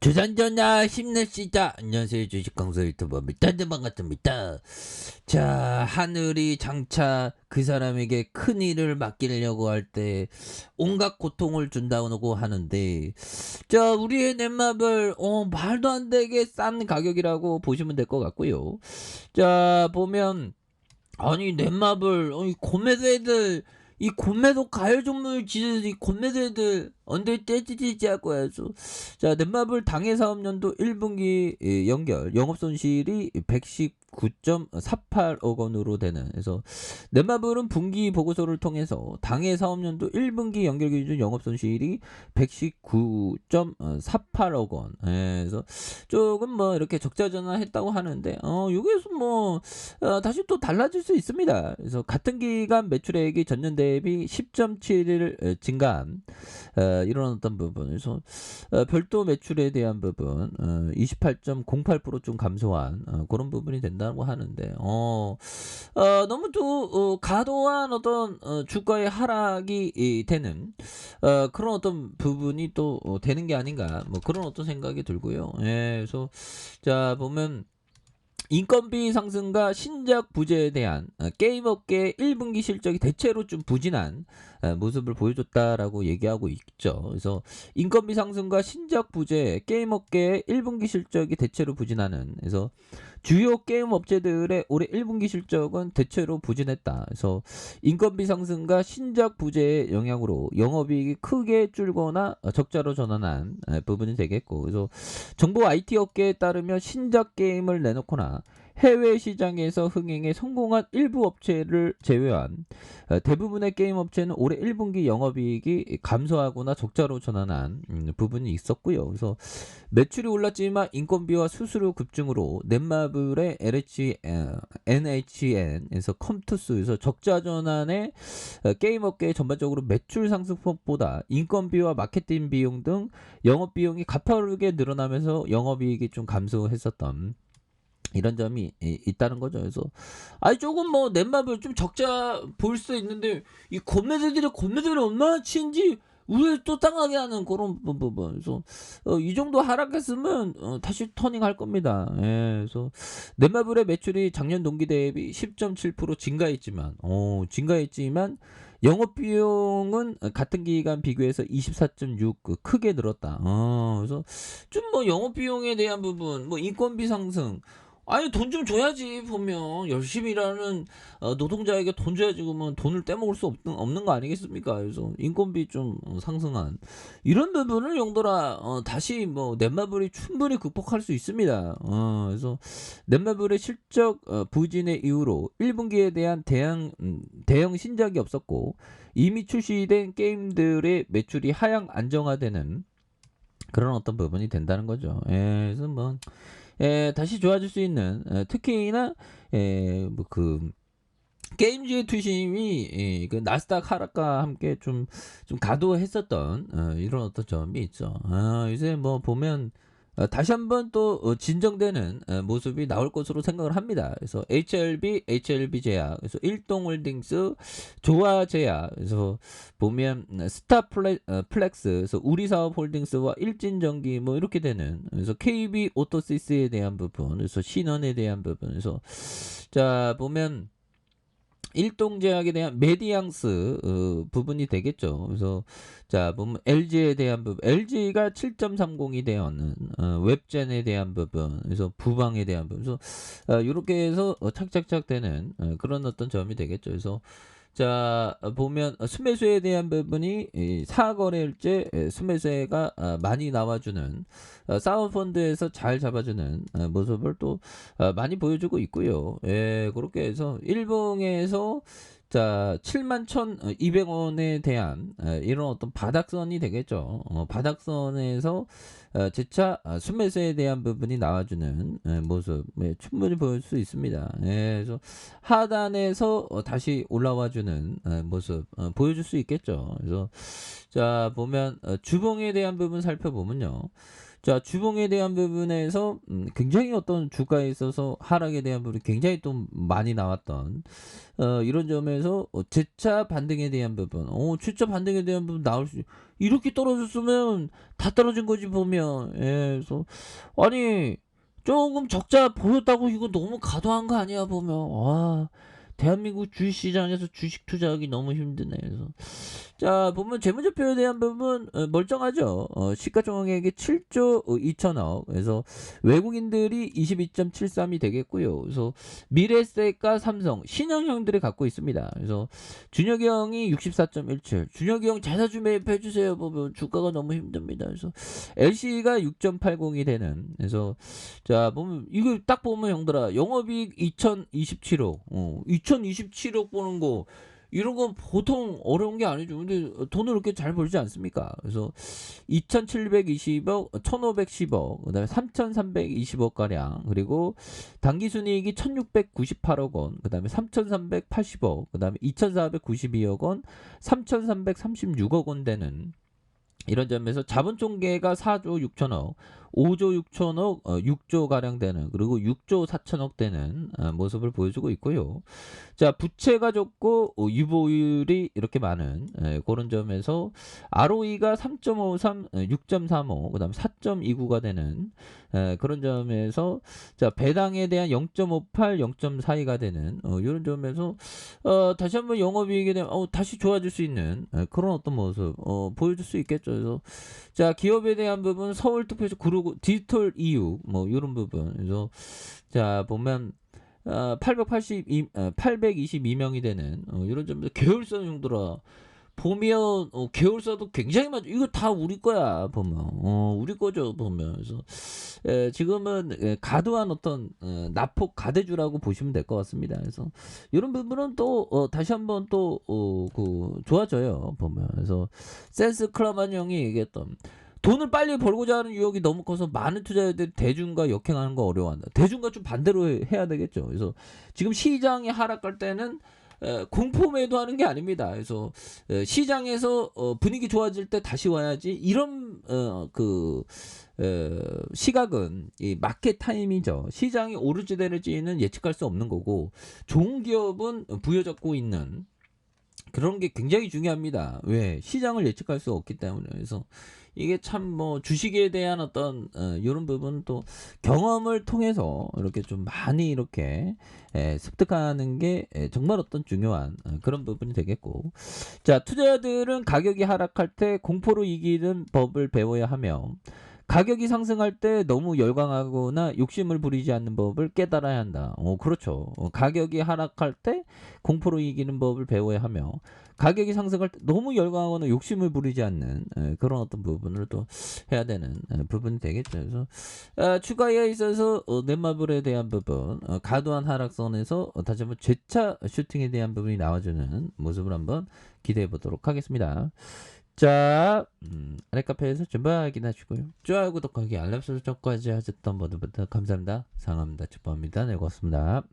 주산전자 힘냅시다. 안녕하세요. 주식강사 유튜버 밑단전 반갑습니다. 자, 하늘이 장차 그 사람에게 큰 일을 맡기려고 할 때 온갖 고통을 준다고 하는데, 자, 우리의 넷마블 말도 안 되게 싼 가격이라고 보시면 될 것 같고요. 자, 보면 아니 넷마블 고매도애들 이 고매도 가열 종목을 지는 이 고매도애들 언제 떼지지 할 거야. 자, 넷마블 당해 사업년도 1분기 연결 영업손실이 119.48억 원으로 되는, 그래서 넷마블은 분기 보고서를 통해서 당해 사업년도 1분기 연결 기준 영업손실이 119.48억 원. 그래서 조금 뭐 이렇게 적자 전환했다고 하는데 여기에서 뭐 다시 또 달라질 수 있습니다. 그래서 같은 기간 매출액이 전년 대비 10.7일 증가한 이런 어떤 부분에서 별도 매출에 대한 부분 28.08%좀 감소한 그런 부분이 된다고 하는데 너무 또 과도한 어떤 주가의 하락이 되는 그런 어떤 부분이 또 되는 게 아닌가, 뭐 그런 어떤 생각이 들고요. 그래서 자, 보면 인건비 상승과 신작 부재에 대한 게임 업계의 1분기 실적이 대체로 좀 부진한 모습을 보여줬다라고 얘기하고 있죠. 그래서 인건비 상승과 신작 부재, 게임 업계의 1분기 실적이 대체로 부진하는, 그래서 주요 게임 업체들의 올해 1분기 실적은 대체로 부진했다. 그래서 인건비 상승과 신작 부재의 영향으로 영업이익이 크게 줄거나 적자로 전환한 부분이 되겠고, 그래서 정보 IT 업계에 따르면 신작 게임을 내놓거나 해외 시장에서 흥행에 성공한 일부 업체를 제외한 대부분의 게임 업체는 올해 1분기 영업이익이 감소하거나 적자로 전환한 부분이 있었고요. 그래서 매출이 올랐지만 인건비와 수수료 급증으로 넷마블의 NHN에서 컴투스에서 적자 전환에 게임 업계 전반적으로 매출 상승폭보다 인건비와 마케팅 비용 등 영업 비용이 가파르게 늘어나면서 영업이익이 좀 감소했었던 이런 점이 있다는 거죠. 그래서 아니 조금 뭐 넷마블 좀 적자 보일 수도 있는데 이 건매들이 얼마나 치인지 우리를 또 당하게 하는 그런 부분. 그래서 이 정도 하락했으면 다시 터닝할 겁니다. 그래서 넷마블의 매출이 작년 동기 대비 10.7% 증가했지만 영업 비용은 같은 기간 비교해서 24.6 크게 늘었다. 그래서 좀 뭐 영업 비용에 대한 부분, 뭐 인건비 상승, 아니 돈 좀 줘야지. 보면 열심히 일하는 노동자에게 돈 줘야지. 그러면 돈을 떼먹을 수 없는 거 아니겠습니까? 그래서 인건비 좀 상승한 이런 부분을 용도라 다시 뭐 넷마블이 충분히 극복할 수 있습니다. 그래서 넷마블의 실적 부진의 이후로 1분기에 대한 대형 신작이 없었고 이미 출시된 게임들의 매출이 하향 안정화되는 그런 어떤 부분이 된다는 거죠. 그래서 뭐 다시 좋아질 수 있는, 특히나 뭐그 게임주의 투심이 그 나스닥 하락과 함께 좀 가도했었던 이런 어떤 점이 있죠. 요새 뭐 보면 다시 한번 또 진정되는 모습이 나올 것으로 생각을 합니다. 그래서 HLB 제약, 그래서 일동홀딩스, 조화제약, 그래서 보면 플렉스, 그래서 우리사업홀딩스와 일진전기 뭐 이렇게 되는, 그래서 KB 오토시스에 대한 부분, 그래서 신원에 대한 부분, 그래서 자 보면 일동제약에 대한 메디앙스 부분이 되겠죠. 그래서 자 보면 LG에 대한 부분, LG가 7.30이 되었는 웹젠에 대한 부분, 그래서 부방에 대한 부분, 그래서 이렇게 해서 착착착 되는 그런 어떤 점이 되겠죠. 그래서 자 보면 순매수에 대한 부분이 사거래일제 순매수가 많이 나와주는 사모펀드에서 잘 잡아주는 모습을 또 많이 보여주고 있고요. 그렇게 해서 일봉에서 자 71,200원에 대한 이런 어떤 바닥선이 되겠죠. 바닥선에서 재차 순매수에 대한 부분이 나와주는 모습 충분히 보일 수 있습니다. 그래서 하단에서 다시 올라와주는 모습 보여줄 수 있겠죠. 그래서 자 보면 주봉에 대한 부분 살펴보면요. 자 주봉에 대한 부분에서 굉장히 어떤 주가에 있어서 하락에 대한 부분이 굉장히 또 많이 나왔던 이런 점에서 재차 반등에 대한 부분, 재차 반등에 대한 부분 나올 수 이렇게 떨어졌으면 다 떨어진 거지 보면. 예. 그래서 아니 조금 적자 보였다고 이거 너무 과도한 거 아니야 보면. 와 대한민국 주식시장에서 주식 투자하기 너무 힘드네. 그래서 자 보면 재무제표에 대한 부분 멀쩡하죠. 시가총액이 7조 2천억. 그래서 외국인들이 22.73이 되겠고요. 그래서 미래세가 삼성 신영형들이 갖고 있습니다. 그래서 준혁이 형이 64.17. 준혁이 형 자사주 매입해 주세요. 보면 주가가 너무 힘듭니다. 그래서 LC가 6.80이 되는. 그래서 자 보면 이거 딱 보면 형들아 영업이익 2027억. 2027억 버는 거 이런 건 보통 어려운 게 아니죠. 근데 돈을 이렇게 잘 벌지 않습니까? 그래서 2,720억, 1,510억, 그다음에 3,320억 가량, 그리고 당기순이익이 1,698억 원, 그다음에 3,380억, 그다음에 2,492억 원, 3,336억 원 되는. 이런 점에서 자본총계가 4조 6천억, 5조 6천억, 6조 가량 되는, 그리고 6조 4천억 되는 모습을 보여주고 있고요. 자, 부채가 적고 유보율이 이렇게 많은 그런 점에서 ROE가 3.53, 6.35, 그다음 4.29가 되는 그런 점에서 자, 배당에 대한 0.58, 0.42가 되는 이런 점에서 다시 한번 영업이익에 대한 다시 좋아질 수 있는 그런 어떤 모습 보여줄 수 있겠죠. 그래서 자, 기업에 대한 부분 서울특별시 그리고 디지털 EU 뭐 이런 부분. 그래서 자, 보면 822명이 되는 이런 점에서 계열사 용도라 보면 계열사도 굉장히 많죠. 이거 다 우리 거야 보면 우리 거죠 보면. 그래서 지금은 과도한 어떤 낙폭 가대주라고 보시면 될 것 같습니다. 그래서 이런 부분은 또 다시 한번 또 그 좋아져요 보면. 그래서 센스 클라만 형이 얘기했던 돈을 빨리 벌고자 하는 유혹이 너무 커서 많은 투자자들이 대중과 역행하는 거 어려워한다. 대중과 좀 반대로 해야 되겠죠. 그래서 지금 시장이 하락할 때는 공포 매도하는 게 아닙니다. 그래서 시장에서 분위기 좋아질 때 다시 와야지. 이런 시각은 이 마켓 타임이죠. 시장이 오를지 내릴지는 예측할 수 없는 거고, 좋은 기업은 부여잡고 있는 그런 게 굉장히 중요합니다. 왜? 시장을 예측할 수 없기 때문에. 그래서 이게 참 뭐 주식에 대한 어떤 이런 부분 또 경험을 통해서 이렇게 좀 많이 이렇게 습득하는 게 정말 어떤 중요한 그런 부분이 되겠고, 자, 투자자들은 가격이 하락할 때 공포로 이기는 법을 배워야 하며, 가격이 상승할 때 너무 열광하거나 욕심을 부리지 않는 법을 깨달아야 한다. 그렇죠. 가격이 하락할 때 공포로 이기는 법을 배워야 하며, 가격이 상승할 때 너무 열광하거나 욕심을 부리지 않는 그런 어떤 부분을 또 해야 되는 부분이 되겠죠. 그래서 추가에 있어서 넷마블에 대한 부분, 과도한 하락선에서 다시 한번 재차 슈팅에 대한 부분이 나와주는 모습을 한번 기대해 보도록 하겠습니다. 자, 아래 카페에서 좀 확인하시고요. 좋아요, 구독하기, 알람 설정까지 하셨던 분들부터 감사합니다. 사랑합니다. 축복합니다. 네, 고맙습니다.